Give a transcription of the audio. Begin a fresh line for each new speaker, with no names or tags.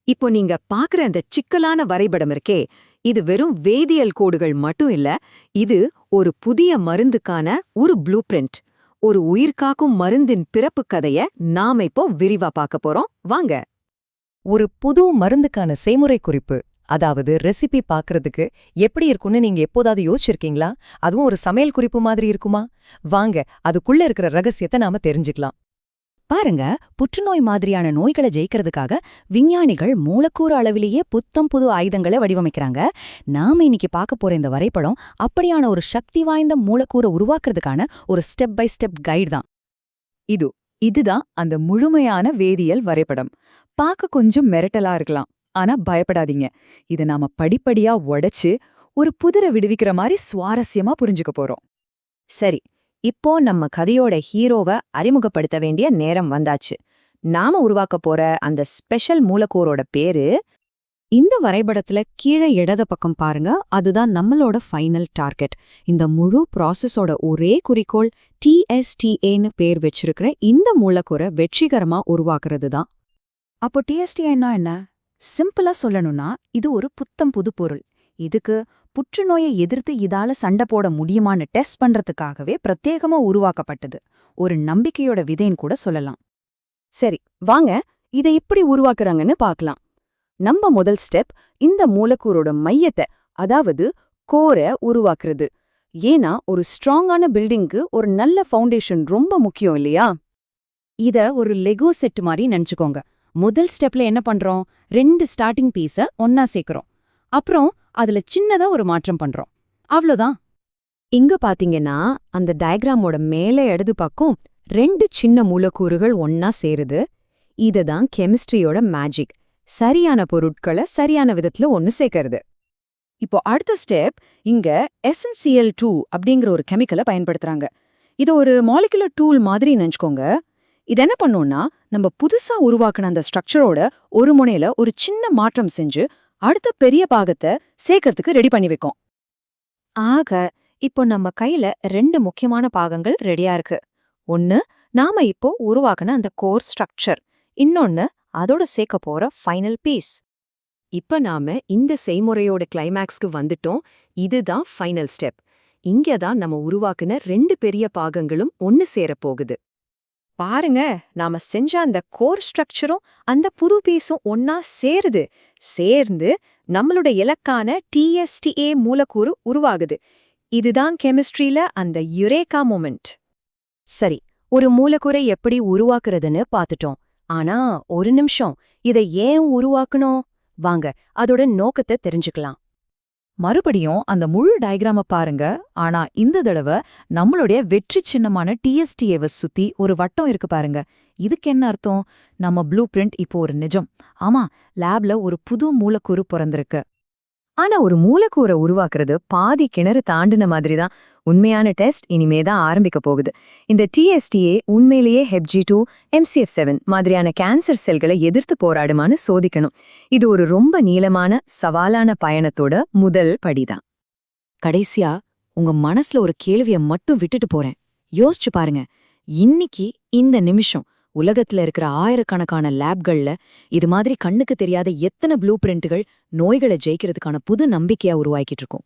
இப்போ நீங்க பாக்குற அந்த சிக்கலான வரைபடம் இருக்கே, இது வெறும் வேதியியல் கோடுகள் மட்டும் இல்ல, இது ஒரு புதிய மருந்துக்கான ஒரு ப்ளூ பிரிண்ட். ஒரு உயிர்காக்கும் மருந்தின் பிறப்பு கதைய நாம இப்போ விரிவா பார்க்க போறோம். வாங்க.
ஒரு புது மருந்துக்கான செய்முறை குறிப்பு, அதாவது ரெசிபி பார்க்கறதுக்கு எப்படி இருக்கும்னு நீங்க எப்போதாவது யோசிச்சிருக்கீங்களா? அதுவும் ஒரு சமையல் குறிப்பு மாதிரி இருக்குமா? வாங்க, அதுக்குள்ள இருக்கிற ரகசியத்தை நாம தெரிஞ்சுக்கலாம்.
பாருங்க, புற்றுநோய் மாதிரியான நோய்களை ஜெயிக்கிறதுக்காக விஞ்ஞானிகள் மூலக்கூறு அளவிலேயே புத்தம் புது ஆயுதங்களை வடிவமைக்கிறாங்க. நாம இன்னைக்கு பார்க்க போற இந்த வரைபடம் அப்படியான ஒரு சக்தி வாய்ந்த மூலக்கூறை உருவாக்குறதுக்கான ஒரு ஸ்டெப் பை ஸ்டெப் கைடு தான்.
இதுதான் அந்த முழுமையான வேதியியல் வரைபடம். பார்க்க கொஞ்சம் மிரட்டலா இருக்கலாம், ஆனா பயப்படாதீங்க. இதை நாம படிப்படியா உடைச்சு ஒரு புதிரை விடுவிக்கிற மாதிரி சுவாரஸ்யமா புரிஞ்சுக்க போறோம்.
சரி, இப்போ நம்ம கதையோட ஹீரோவை அறிமுகப்படுத்த வேண்டிய நேரம் வந்தாச்சு. நாம உருவாக்க போற அந்த ஸ்பெஷல் மூலக்கூறோட பேரு, இந்த வரைபடத்துல கீழே இடது பக்கம் பாருங்க, அதுதான் நம்மளோட ஃபைனல் டார்கெட். இந்த முழு ப்ராசஸோட ஒரே குறிக்கோள் TSTA-ன்னு பேர் வச்சிருக்கிற இந்த மூலக்கூறை வெற்றிகரமா உருவாக்குறது தான். அப்போ TSTA-ன்னா என்ன? சிம்பிளா சொல்லணும்னா, இது ஒரு புத்தம் புது பொருள். இதுக்கு புற்றுநோயை எதிர்த்து இதால சண்டை போட முடியுமான்னு டெஸ்ட் பண்றதுக்காகவே பிரத்யேகமா உருவாக்கப்பட்டது. ஒரு நம்பிக்கையோட விதைன்னு கூட சொல்லலாம். சரி, வாங்க இதை எப்படி உருவாக்குறாங்கன்னு பார்க்கலாம். நம்ம முதல் ஸ்டெப் இந்த மூலக்கூறோட மையத்தை, அதாவது கோரை உருவாக்குறது. ஏன்னா ஒரு ஸ்ட்ராங்கான பில்டிங்க்கு ஒரு நல்ல ஃபவுண்டேஷன் ரொம்ப முக்கியம் இல்லையா? இத ஒரு லெகோ செட் மாதிரி நினைச்சுக்கோங்க. முதல் ஸ்டெப்ல என்ன பண்றோம்? 2 ஸ்டார்டிங் பீஸை ஒன்னா சேர்க்கிறோம். அப்புறம் அதுல சின்னதா ஒரு மாற்றம் பண்றோம். அவ்வளோதான்.
இங்க பாத்தீங்கன்னா, அந்த டயக்ராமோட மேலே இடது பக்கம் 2 சின்ன மூலக்கூறுகள் ஒன்னா சேருது. இதுதான் கெமிஸ்ட்ரியோட மேஜிக். சரியான பொருட்களை சரியான விதத்துல ஒன்னு சேர்க்கறது.
இப்போ அடுத்த ஸ்டெப், இங்க SnCl2 அப்படிங்கிற ஒரு கெமிக்கலை பயன்படுத்துறாங்க. இது ஒரு மாலிகுலர் டூல் மாதிரி நினைச்சுக்கோங்க. இது என்ன பண்ணும்னா, நம்ம புதுசா உருவாக்குன அந்த ஸ்ட்ரக்சரோட ஒரு முனையில ஒரு சின்ன மாற்றம் செஞ்சு அடுத்த பெரிய பாகத்தை சேர்க்கறதுக்கு ரெடி பண்ணி வைக்கும். ஆக, இப்போ நம்ம கையில 2 முக்கியமான பாகங்கள் ரெடியா இருக்கு. ஒன்னு, நாம இப்போ உருவாக்குன அந்த கோர் ஸ்ட்ரக்சர். இன்னொன்னு, அதோட சேர்க்க போற ஃபைனல் பீஸ்.
இப்ப நாம இந்த செய்முறையோட கிளைமேக்ஸ்க்கு வந்துட்டோம். இதுதான் ஃபைனல் ஸ்டெப். இங்கதான் நம்ம உருவாக்குன 2 பெரிய பாகங்களும் ஒன்னு சேரப் போகுது.
பாருங்க, நாம செஞ்ச அந்த கோர் ஸ்ட்ரக்சரும் அந்த புது பீஸும் ஒன்னா சேர்ந்து நம்மளோட இலக்கான TSTA மூலக்கூறு உருவாகுது. இதுதான் கெமிஸ்ட்ரியில அந்த யுரேகா மொமெண்ட். சரி, ஒரு மூலக்கூறை எப்படி உருவாக்குறதுன்னு பார்த்துட்டோம். ஆனா ஒரு நிமிஷம், இதை ஏன் உருவாக்கணும்? வாங்க, அதோட நோக்கத்தை தெரிஞ்சுக்கலாம். மறுபடியும் அந்த முழு டயக்ராம பாருங்க. ஆனா இந்த தடவை நம்மளுடைய வெற்றி சின்னமான TSTA-வை சுத்தி ஒரு வட்டம் இருக்கு பாருங்க. இதுக்கு என்ன அர்த்தம்? நம்ம ப்ளூ பிரிண்ட் இப்போ ஒரு நிஜம். ஆமா, லேப்ல ஒரு புது மூலக்கூறு பிறந்திருக்கு. ஆனா ஒரு மூலக்கூறை உருவாக்குறது பாதி கிணறு தாண்டின மாதிரி தான். உண்மையான டெஸ்ட் இனிமே தான் ஆரம்பிக்க போகுது. இந்த TSTA உண்மையிலேயே Hep-G2, MCF7 மாதிரியான கேன்சர் செல்களை எதிர்த்து போராடுமான்னு சோதிக்கணும். இது ஒரு ரொம்ப நீளமான சவாலான பயணத்தோட முதல் படிதான். கடைசியா உங்க மனசுல ஒரு கேள்வியை மட்டும் விட்டுட்டு போறேன். யோசிச்சு பாருங்க. இன்னைக்கு இந்த நிமிஷம் உலகத்துல இருக்கிற ஆயிரக்கணக்கான லேப்கள்ல இது மாதிரி கண்ணுக்கு தெரியாத எத்தனை ப்ளூ பிரிண்ட்டுகள் நோய்களை ஜெயிக்கிறதுக்கான புது நம்பிக்கையா உருவாக்கிட்டு இருக்கும்.